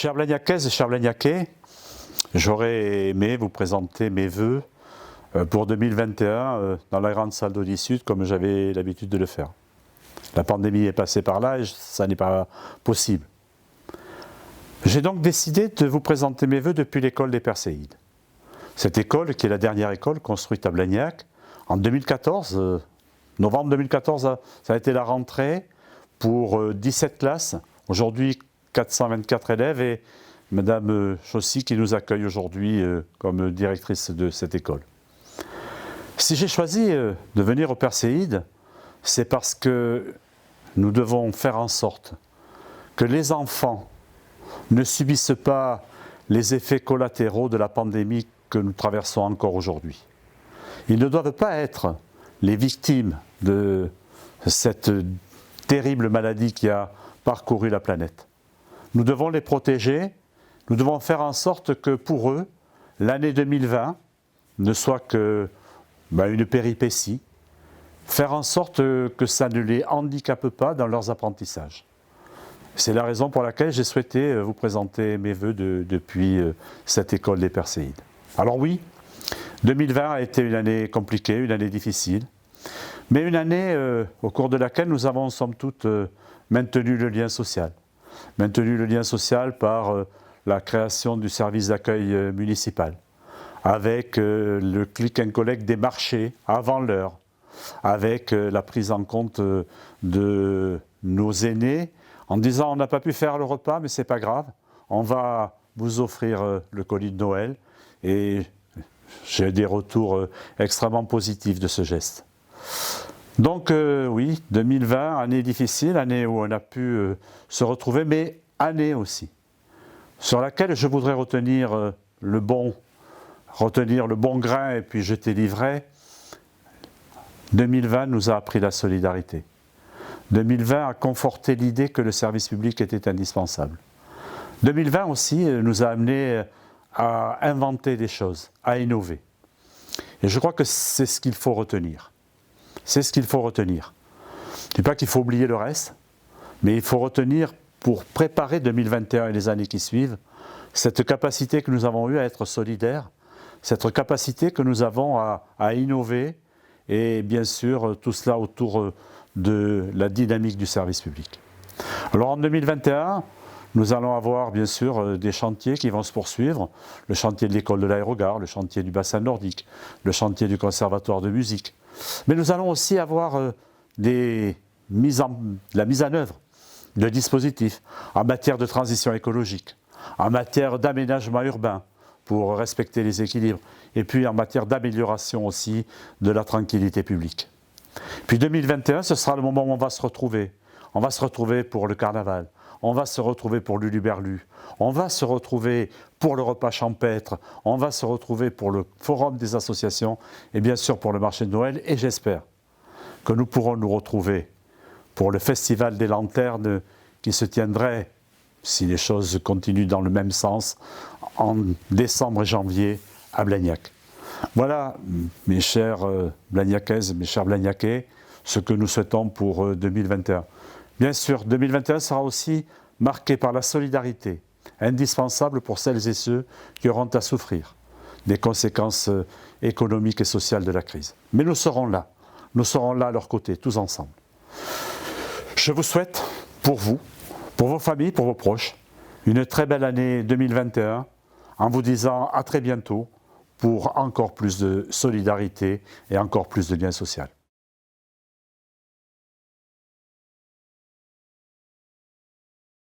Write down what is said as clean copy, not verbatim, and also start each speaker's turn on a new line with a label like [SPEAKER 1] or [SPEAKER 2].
[SPEAKER 1] Chers Blagnacaises et chers Blagnacais, j'aurais aimé vous présenter mes vœux pour 2021 dans la grande salle d'Audi Sud comme j'avais l'habitude de le faire. La pandémie est passée par là et ça n'est pas possible. J'ai donc décidé de vous présenter mes vœux depuis l'école des Perséides. Cette école, qui est la dernière école construite à Blagnac, en 2014, novembre 2014, ça a été la rentrée pour 17 classes. Aujourd'hui, 424 élèves et Madame Chaussy qui nous accueille aujourd'hui comme directrice de cette école. Si j'ai choisi de venir aux Perséides, c'est parce que nous devons faire en sorte que les enfants ne subissent pas les effets collatéraux de la pandémie que nous traversons encore aujourd'hui. Ils ne doivent pas être les victimes de cette terrible maladie qui a parcouru la planète. Nous devons les protéger, nous devons faire en sorte que pour eux, l'année 2020 ne soit que une péripétie, faire en sorte que ça ne les handicape pas dans leurs apprentissages. C'est la raison pour laquelle j'ai souhaité vous présenter mes vœux depuis cette école des Perséides. Alors oui, 2020 a été une année compliquée, une année difficile, mais une année au cours de laquelle nous avons somme toute maintenu le lien social. Maintenu le lien social par la création du service d'accueil municipal, avec le click and collect des marchés avant l'heure, avec la prise en compte de nos aînés, en disant on n'a pas pu faire le repas, mais c'est pas grave, on va vous offrir le colis de Noël, et j'ai des retours extrêmement positifs de ce geste. Donc oui, 2020, année difficile, année où on a pu se retrouver, mais année aussi, sur laquelle je voudrais retenir le bon grain et puis jeter l'ivraie. 2020 nous a appris la solidarité. 2020 a conforté l'idée que le service public était indispensable. 2020 aussi nous a amené à inventer des choses, à innover. Et je crois que c'est ce qu'il faut retenir. C'est ce qu'il faut retenir. Je ne dis pas qu'il faut oublier le reste, mais il faut retenir, pour préparer 2021 et les années qui suivent, cette capacité que nous avons eue à être solidaires, cette capacité que nous avons à innover, et bien sûr tout cela autour de la dynamique du service public. Alors en 2021, nous allons avoir bien sûr des chantiers qui vont se poursuivre, le chantier de l'école de l'Aérogare, le chantier du bassin nordique, le chantier du conservatoire de musique. Mais nous allons aussi avoir la mise en œuvre de dispositifs en matière de transition écologique, en matière d'aménagement urbain pour respecter les équilibres, et puis en matière d'amélioration aussi de la tranquillité publique. Puis 2021, ce sera le moment où on va se retrouver. On va se retrouver pour le carnaval, on va se retrouver pour l'Uluberlu, on va se retrouver pour le repas champêtre, on va se retrouver pour le forum des associations et bien sûr pour le marché de Noël. Et j'espère que nous pourrons nous retrouver pour le festival des lanternes qui se tiendrait, si les choses continuent dans le même sens, en décembre et janvier à Blagnac. Voilà, mes chers Blagnacaises, mes chers Blagnacais, ce que nous souhaitons pour 2021. Bien sûr, 2021 sera aussi marqué par la solidarité, indispensable pour celles et ceux qui auront à souffrir des conséquences économiques et sociales de la crise. Mais nous serons là à leur côté, tous ensemble. Je vous souhaite, pour vous, pour vos familles, pour vos proches, une très belle année 2021, en vous disant à très bientôt pour encore plus de solidarité et encore plus de lien social.